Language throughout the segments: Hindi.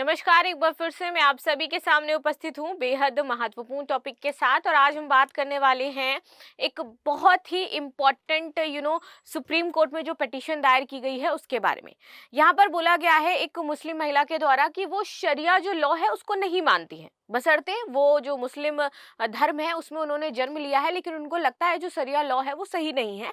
नमस्कार, एक बार फिर से मैं आप सभी के सामने उपस्थित हूँ बेहद महत्वपूर्ण टॉपिक के साथ। और आज हम बात करने वाले हैं एक बहुत ही इम्पॉर्टेंट सुप्रीम कोर्ट में जो पिटीशन दायर की गई है उसके बारे में। यहाँ पर बोला गया है एक मुस्लिम महिला के द्वारा कि वो शरिया जो लॉ है उसको नहीं मानती है, बशर्ते वो जो मुस्लिम धर्म है उसमें उन्होंने जन्म लिया है, लेकिन उनको लगता है जो शरिया लॉ है वो सही नहीं है।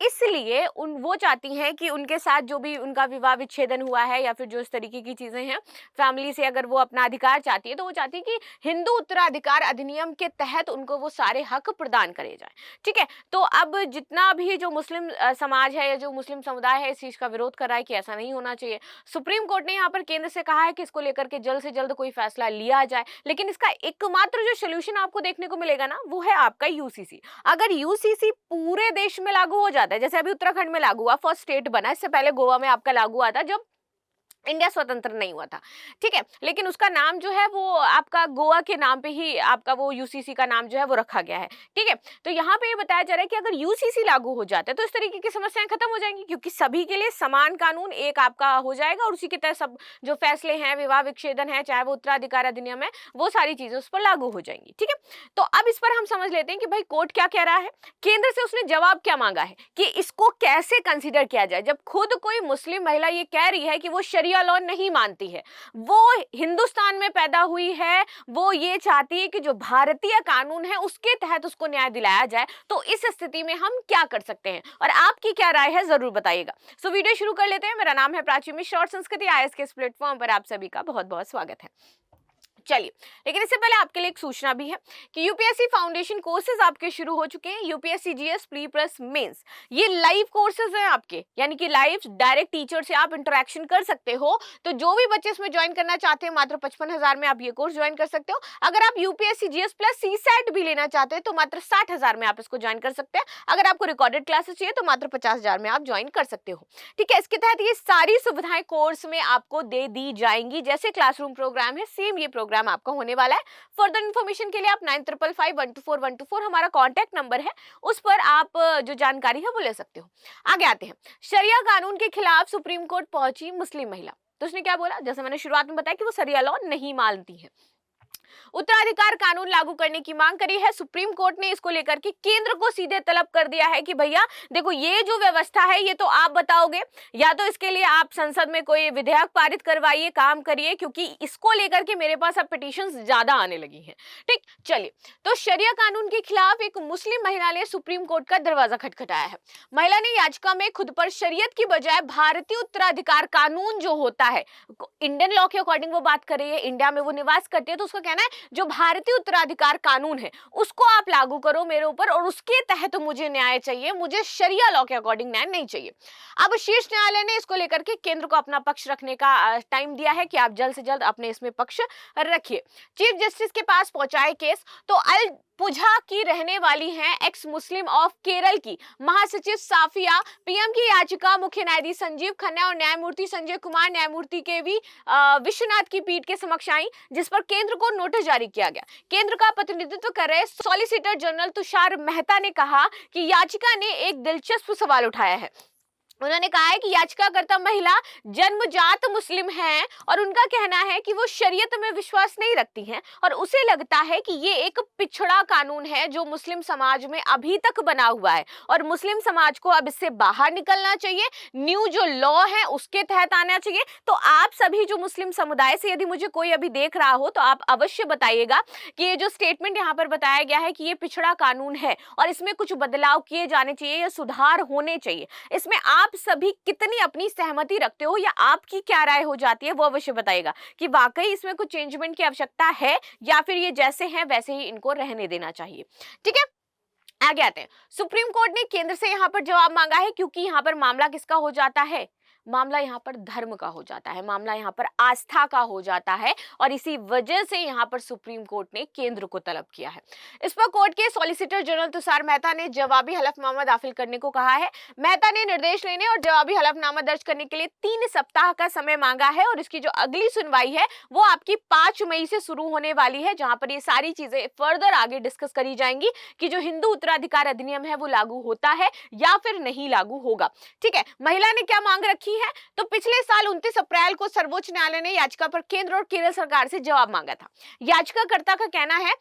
इसलिए उन वो चाहती हैं कि उनके साथ जो भी उनका विवाह विच्छेदन हुआ है या फिर जो इस तरीके की चीज़ें हैं, फैमिली से अगर वो अपना अधिकार चाहती है तो वो चाहती है कि हिंदू उत्तराधिकार अधिनियम के तहत उनको वो सारे हक प्रदान करे जाए। ठीक है, तो अब जितना भी जो मुस्लिम समाज है या जो मुस्लिम समुदाय है इस चीज़ का विरोध कर रहा है कि ऐसा नहीं होना चाहिए। सुप्रीम कोर्ट ने यहाँ पर केंद्र से कहा है कि इसको लेकर के जल्द से जल्द कोई फैसला लिया जाए, लेकिन इसका एकमात्र जो सोल्यूशन आपको देखने को मिलेगा ना वो है आपका यूसीसी। अगर यूसीसी पूरे देश में लागू हो जाता है, जैसे अभी उत्तराखंड में लागू हुआ, फर्स्ट स्टेट बना, इससे पहले गोवा में आपका लागू हुआ था जब इंडिया स्वतंत्र नहीं हुआ था। ठीक है, लेकिन उसका नाम जो है वो आपका गोवा के नाम पे ही आपका वो यूसीसी का नाम जो है वो रखा गया है। ठीक है, तो यहाँ पे ये बताया जा रहा है कि अगर यूसीसी लागू हो जाता है तो इस तरीके की समस्याएं खत्म हो जाएंगी, क्योंकि सभी के लिए समान कानून एक आपका हो जाएगा और उसी के तहत सब जो फैसले हैं, विवाह विच्छेदन है, चाहे वो उत्तराधिकार अधिनियम है, वो सारी चीजें उस पर लागू हो जाएंगी। ठीक है, तो अब इस पर हम समझ लेते हैं कि भाई कोर्ट क्या कह रहा है। केंद्र से उसने जवाब क्या मांगा है कि इसको कैसे कंसीडर किया जाए, जब खुद कोई मुस्लिम महिला ये कह रही है कि वो शरिया लॉ नहीं मानती है, वो हिंदुस्तान में पैदा हुई है, वो ये चाहती है कि जो भारतीय कानून है उसके तहत उसको न्याय दिलाया जाए। तो इस स्थिति में हम क्या कर सकते हैं और आपकी क्या राय है जरूर बताइएगा। सो वीडियो शुरू कर लेते हैं। मेरा नाम है प्राची मिश्रा और संस्कृति आईएएस के इस प्लेटफॉर्म पर आप सभी का बहुत बहुत स्वागत है। चलिए, लेकिन इससे पहले आपके लिए एक सूचना भी है कि यूपीएससी फाउंडेशन कोर्सेज आपके शुरू हो चुके हैं। UPSC GS pre plus mains, ये लाइव कोर्सेज हैं आपके, यानी कि लाइव डायरेक्ट टीचर से आप इंटरेक्शन कर सकते हो। तो जो भी बच्चे इसमें ज्वाइन करना चाहते हैं मात्र 55,000 में आप ये कोर्स ज्वाइन कर सकते हो। अगर आप यूपीएससी जीएस प्लस सीसैट भी लेना चाहते हैं तो मात्र 60,000 में आप इसको ज्वाइन कर सकते हैं। अगर आपको रिकॉर्डेड क्लासेस चाहिए तो मात्र 50,000 में आप ज्वाइन कर सकते हो। ठीक है, इसके तहत ये सारी सुविधाएं कोर्स में आपको दे दी जाएंगी। जैसे क्लासरूम प्रोग्राम है, सेम ये प्रोग्राम आपका होने वाला है। फर्दर इन्फॉर्मेशन के लिए आप 9555124124 हमारा कॉन्टैक्ट नंबर है, उस पर आप जो जानकारी है वो ले सकते हो। आगे आते हैं, शरिया कानून के खिलाफ सुप्रीम कोर्ट पहुंची मुस्लिम महिला। तो उसने क्या बोला, जैसे मैंने शुरुआत में बताया कि वो शरिया लॉ नहीं मानती है, उत्तराधिकार कानून लागू करने की मांग करी है। सुप्रीम कोर्ट ने इसको लेकर के केंद्र को सीधे तलब कर दिया है कि भैया देखो, ये जो व्यवस्था है ये तो आप बताओगे, या तो इसके लिए आप संसद में कोई विधेयक पारित करवाइए, काम करिए, क्योंकि इसको लेकर के मेरे पास अब पिटीशंस ज्यादा आने लगी हैं। ठीक, चलिए, तो शरिया कानून के खिलाफ एक मुस्लिम महिला ने सुप्रीम कोर्ट का दरवाजा खटखटाया है। महिला ने याचिका में खुद पर शरीयत की बजाय भारतीय उत्तराधिकार कानून जो होता है, इंडियन लॉ के अकॉर्डिंग वो बात कर रही है, इंडिया में वो निवास करती है, तो उसका कहना है जो भारतीय उत्तराधिकार कानून है उसको आप लागू करो मेरे ऊपर और उसके तहत मुझे न्याय चाहिए, मुझे शरिया लॉ के अकॉर्डिंग न्याय नहीं चाहिए। अब शीर्ष न्यायालय ने इसको लेकर के केंद्र को अपना पक्ष रखने का टाइम दिया है कि आप जल्द से जल्द अपने इसमें पक्ष रखिए। चीफ जस्टिस के पास पहुंचाए केस। तो अल पुझा की रहने वाली हैं एक्स मुस्लिम ऑफ केरल की महासचिव साफिया, पीएम की याचिका मुख्य न्यायाधीश संजीव खन्ना और न्यायमूर्ति संजय कुमार न्यायमूर्ति के वी विश्वनाथ की पीठ के समक्ष आई, जिस पर केंद्र को नोटिस जारी किया गया। केंद्र का प्रतिनिधित्व कर रहे सॉलिसिटर जनरल तुषार मेहता ने कहा कि याचिका ने एक दिलचस्प सवाल उठाया है। उन्होंने कहा है कि याचिकाकर्ता महिला जन्मजात मुस्लिम हैं और उनका कहना है कि वो शरीयत में विश्वास नहीं रखती हैं और उसे लगता है कि ये एक पिछड़ा कानून है जो मुस्लिम समाज में अभी तक बना हुआ है और मुस्लिम समाज को अब इससे बाहर निकलना चाहिए, न्यू जो लॉ है उसके तहत आना चाहिए। तो आप सभी जो मुस्लिम समुदाय से यदि मुझे कोई अभी देख रहा हो तो आप अवश्य बताइएगा कि ये जो स्टेटमेंट यहाँ पर बताया गया है कि ये पिछड़ा कानून है और इसमें कुछ बदलाव किए जाने चाहिए या सुधार होने चाहिए, इसमें आप सभी कितनी अपनी सहमति रखते हो या आपकी क्या राय हो जाती है वो अवश्य बताइएगा कि वाकई इसमें कुछ चेंजमेंट की आवश्यकता है या फिर ये जैसे हैं वैसे ही इनको रहने देना चाहिए। ठीक है, आगे आते हैं। सुप्रीम कोर्ट ने केंद्र से यहाँ पर जवाब मांगा है, क्योंकि यहाँ पर मामला किसका हो जाता है, मामला यहाँ पर धर्म का हो जाता है, मामला यहाँ पर आस्था का हो जाता है और इसी वजह से यहाँ पर सुप्रीम कोर्ट ने केंद्र को तलब किया है। इस पर कोर्ट के सॉलिसिटर जनरल तुषार मेहता ने जवाबी हलफनामा दाखिल करने को कहा है। मेहता ने निर्देश लेने और जवाबी हलफनामा दर्ज करने के लिए 3 सप्ताह का समय मांगा है और इसकी जो अगली सुनवाई है वो आपकी 5 मई से शुरू होने वाली है, जहां पर ये सारी चीजें फर्दर आगे डिस्कस करी जाएंगी कि जो हिंदू उत्तराधिकार अधिनियम है वो लागू होता है या फिर नहीं लागू होगा। ठीक है, महिला ने क्या मांग रखी है, तो पिछले साल 29 अप्रैल को सर्वोच्च न्यायालय ने याचिका पर केंद्र और केरल सरकार से जवाब मांगा था। याचिकाकर्ता का कहना है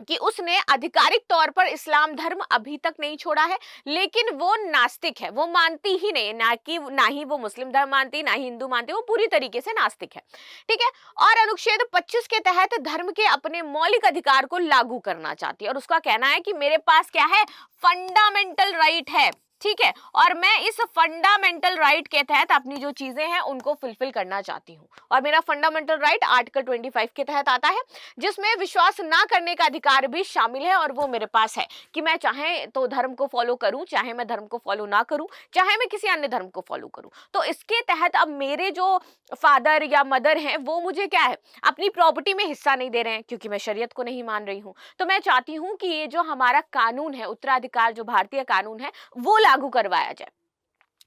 कि उसने आधिकारिक तौर पर इस्लाम धर्म अभी तक नहीं छोड़ा है, लेकिन वो नास्तिक है, वो मानती ही नहीं, ना ही वो मुस्लिम धर्म मानती, ना ही हिंदू मानती, वो पूरी तरीके से नास्तिक है। ठीक है। और अनुच्छेद 25 के तहत धर्म के अपने मौलिक अधिकार को लागू करना चाहती है, और उसका कहना है कि मेरे पास क्या है, फंडामेंटल राइट है। ठीक है। और मैं इस फंडामेंटल राइट के तहत अपनी जो चीजें हैं उनको फुलफिल करना चाहती हूँ, और मेरा फंडामेंटल राइट आर्टिकल 25 के तहत आता है, जिसमें विश्वास ना करने का अधिकार भी शामिल है, और वो मेरे पास है कि मैं चाहे तो धर्म को फॉलो करूं, चाहे मैं धर्म को फॉलो ना करूं, चाहे मैं किसी अन्य धर्म को फॉलो करूं। तो इसके तहत अब मेरे जो फादर या मदर हैं वो मुझे क्या है, अपनी प्रॉपर्टी में हिस्सा नहीं दे रहे हैं, क्योंकि मैं शरीयत को नहीं मान रही हूं। तो मैं चाहती हूं कि ये जो हमारा कानून है, उत्तराधिकार जो भारतीय कानून है, वो लागू करवाया जाए,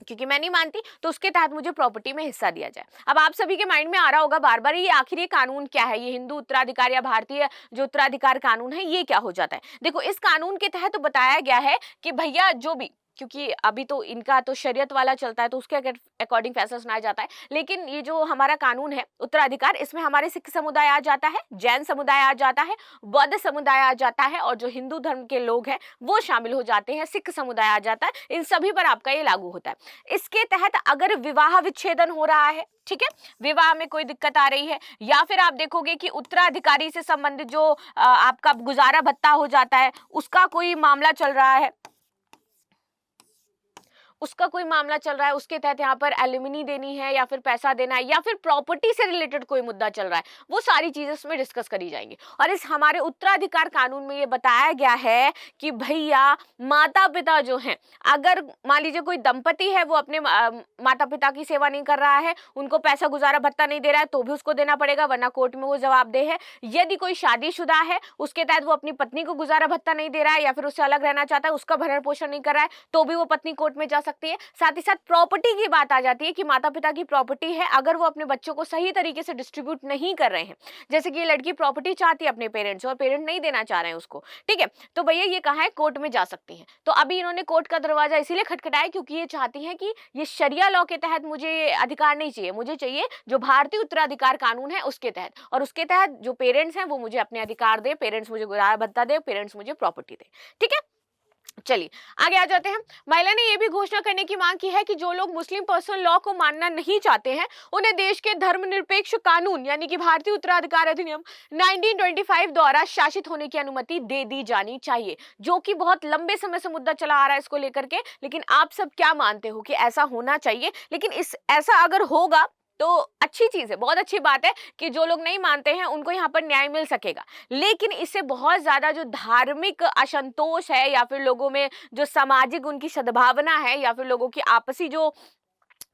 क्योंकि मैं नहीं मानती, तो उसके तहत मुझे प्रॉपर्टी में हिस्सा दिया जाए। अब आप सभी के माइंड में आ रहा होगा बार बार, ये आखिर ये कानून क्या है, ये हिंदू उत्तराधिकार या भारतीय जो उत्तराधिकार कानून है, ये क्या हो जाता है। देखो, इस कानून के तहत बताया गया है कि भैया जो भी, क्योंकि अभी तो इनका तो शरीयत वाला चलता है, तो उसके अकॉर्डिंग फैसला सुनाया जाता है, लेकिन ये जो हमारा कानून है उत्तराधिकार, इसमें हमारे सिख समुदाय आ जाता है, जैन समुदाय आ जाता है, बौद्ध समुदाय आ जाता है, और जो हिंदू धर्म के लोग हैं वो शामिल हो जाते हैं, सिख समुदाय आ जाता है, इन सभी पर आपका ये लागू होता है। इसके तहत अगर विवाह विच्छेदन हो रहा है, ठीक है, विवाह में कोई दिक्कत आ रही है, या फिर आप देखोगे कि उत्तराधिकारी से संबंधित जो आपका गुजारा भत्ता हो जाता है, उसका कोई मामला चल रहा है, उसके तहत यहाँ पर एलिमिनी देनी है, या फिर पैसा देना है, या फिर प्रॉपर्टी से रिलेटेड कोई मुद्दा चल रहा है, वो सारी चीजें इसमें डिस्कस करी जाएंगी। और इस हमारे उत्तराधिकार कानून में ये बताया गया है कि भैया माता पिता जो हैं, अगर मान लीजिए कोई दंपति है, वो अपने माता पिता की सेवा नहीं कर रहा है, उनको पैसा गुजारा भत्ता नहीं दे रहा है, तो भी उसको देना पड़ेगा, वरना कोर्ट में वो जवाबदेह है। यदि कोई शादीशुदा है, उसके तहत वो अपनी पत्नी को गुजारा भत्ता नहीं दे रहा है, या फिर उससे अलग रहना चाहता है, उसका भरण पोषण नहीं कर रहा है, तो भी वो पत्नी कोर्ट में जा सकती है। साथ ही साथ प्रॉपर्टी की बात आ जाती है कि माता पिता की प्रॉपर्टी है, अगर वो अपने बच्चों को सही तरीके से डिस्ट्रीब्यूट नहीं कर रहे हैं, जैसे कि ये लड़की प्रॉपर्टी चाहती है अपने पेरेंट्स और पेरेंट नहीं देना चाह रहे हैं उसको, ठीक है, तो भैया ये कहा है कोर्ट में जा सकती हैं। तो अभी इन्होंने कोर्ट का दरवाजा इसीलिए खटखटाया क्योंकि ये चाहती हैं कि ये शरिया लॉ के तहत मुझे अधिकार नहीं चाहिए, मुझे चाहिए जो भारतीय उत्तराधिकार कानून है उसके तहत, और उसके तहत जो पेरेंट्स हैं वो मुझे अपने अधिकार दे, पेरेंट्स मुझे गुजारा भत्ता दे, पेरेंट्स मुझे प्रॉपर्टी दे। ठीक है, चलिए आगे आ जाते हैं। महिला ने यह भी घोषणा करने की मांग की है कि जो लोग मुस्लिम पर्सनल लॉ को मानना नहीं चाहते हैं, उन्हें देश के धर्मनिरपेक्ष कानून यानी कि भारतीय उत्तराधिकार अधिनियम 1925 द्वारा शासित होने की अनुमति दे दी जानी चाहिए, जो कि बहुत लंबे समय से मुद्दा चला आ रहा है इसको लेकर के। लेकिन आप सब क्या मानते हो कि ऐसा होना चाहिए? लेकिन ऐसा अगर होगा तो अच्छी चीज है, बहुत अच्छी बात है कि जो लोग नहीं मानते हैं उनको यहाँ पर न्याय मिल सकेगा। लेकिन इससे बहुत ज्यादा जो धार्मिक असंतोष है, या फिर लोगों में जो सामाजिक उनकी सद्भावना है, या फिर लोगों की आपसी जो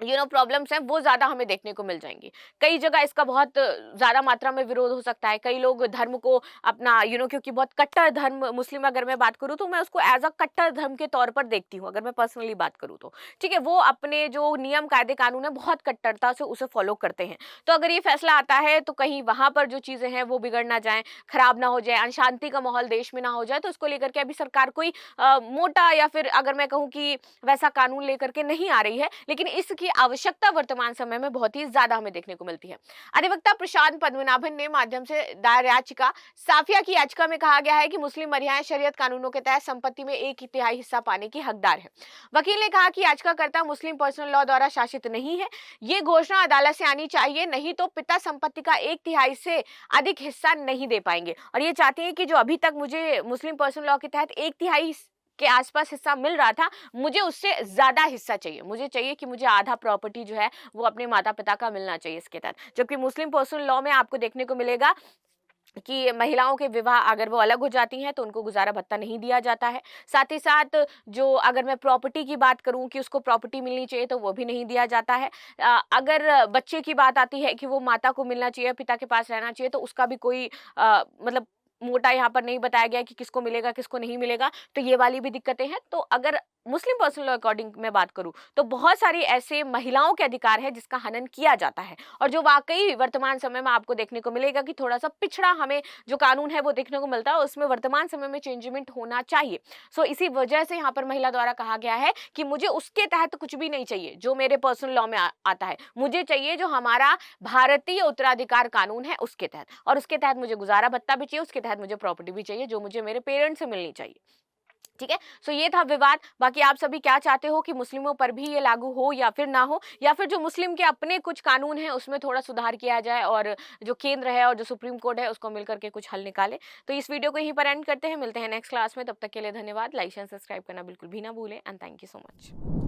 प्रॉब्लम्स हैं, वो ज्यादा हमें देखने को मिल जाएंगी। कई जगह इसका बहुत ज्यादा मात्रा में विरोध हो सकता है। कई लोग धर्म को अपना क्योंकि बहुत कट्टर धर्म, मुस्लिम अगर मैं बात करूं तो मैं उसको एज अ कट्टर धर्म के तौर पर देखती हूं, अगर मैं पर्सनली बात करूं तो, ठीक है, वो अपने जो नियम कायदे कानून है बहुत कट्टरता से उसे फॉलो करते हैं। तो अगर ये फैसला आता है तो कहीं वहां पर जो चीजें हैं वो बिगड़ ना जाए, खराब ना हो जाए, अशांति का माहौल देश में ना हो जाए, तो इसको लेकर के अभी सरकार कोई मोटा या फिर अगर मैं कहूँ कि वैसा कानून लेकर के नहीं आ रही है, लेकिन इसकी आवश्यकता वर्तमान समय में बहुत ही ज्यादा हमें देखने को मिलती है। अधिवक्ता प्रशांत पद्मनाभन ने माध्यम से दायर याचिका साफिया की याचिका में कहा गया है कि मुस्लिम महिलाएं शरीयत कानूनों के तहत संपत्ति में 1/3 हिस्सा पाने की हकदार है। वकील ने कहा कि याचिकाकर्ता मुस्लिम पर्सनल लॉ द्वारा शासित नहीं है, ये घोषणा अदालत से आनी चाहिए, नहीं तो पिता संपत्ति का 1/3 से अधिक हिस्सा नहीं दे पाएंगे। और ये चाहती है कि जो अभी तक मुझे मुस्लिम पर्सनल लॉ के तहत 1/3 के आसपास हिस्सा मिल रहा था, मुझे उससे ज्यादा हिस्सा चाहिए, मुझे चाहिए कि मुझे आधा प्रॉपर्टी जो है वो अपने माता पिता का मिलना चाहिए इसके तहत। जबकि मुस्लिम पर्सनल लॉ में आपको देखने को मिलेगा कि महिलाओं के विवाह अगर वो अलग हो जाती हैं तो उनको गुजारा भत्ता नहीं दिया जाता है। साथ ही साथ जो अगर मैं प्रॉपर्टी की बात करूं कि उसको प्रॉपर्टी मिलनी चाहिए तो वो भी नहीं दिया जाता है। अगर बच्चे की बात आती है कि वो माता को मिलना चाहिए, पिता के पास रहना चाहिए, तो उसका भी कोई मतलब मोटा यहाँ पर नहीं बताया गया कि किसको मिलेगा किसको नहीं मिलेगा। तो ये वाली भी दिक्कतें हैं। तो अगर मुस्लिम पर्सनल लॉ अकॉर्डिंग मैं बात करूं तो बहुत सारी ऐसे महिलाओं के अधिकार है जिसका हनन किया जाता है, और जो वाकई वर्तमान समय में आपको देखने को मिलेगा कि थोड़ा सा पिछड़ा हमें जो कानून है वो देखने को मिलता है, उसमें वर्तमान समय में चेंजमेंट होना चाहिए। सो इसी वजह से यहाँ पर महिला द्वारा कहा गया है कि मुझे उसके तहत कुछ भी नहीं चाहिए जो मेरे पर्सनल लॉ में आता है, मुझे चाहिए जो हमारा भारतीय उत्तराधिकार कानून है उसके तहत, और उसके तहत मुझे गुजारा भत्ता भी चाहिए, उसके तहत मुझे प्रॉपर्टी भी चाहिए जो मुझे मेरे पेरेंट्स से मिलनी चाहिए। ठीक है, सो ये था विवाद। बाकी आप सभी क्या चाहते हो कि मुस्लिमों पर भी ये लागू हो या फिर ना हो, या फिर जो मुस्लिम के अपने कुछ कानून हैं उसमें थोड़ा सुधार किया जाए और जो केंद्र है और जो सुप्रीम कोर्ट है उसको मिलकर के कुछ हल निकाले। तो इस वीडियो को यहीं पर एंड करते हैं, मिलते हैं नेक्स्ट क्लास में, तब तक के लिए धन्यवाद। लाइक एंड सब्सक्राइब करना बिल्कुल भी ना भूलें, and thank you so much.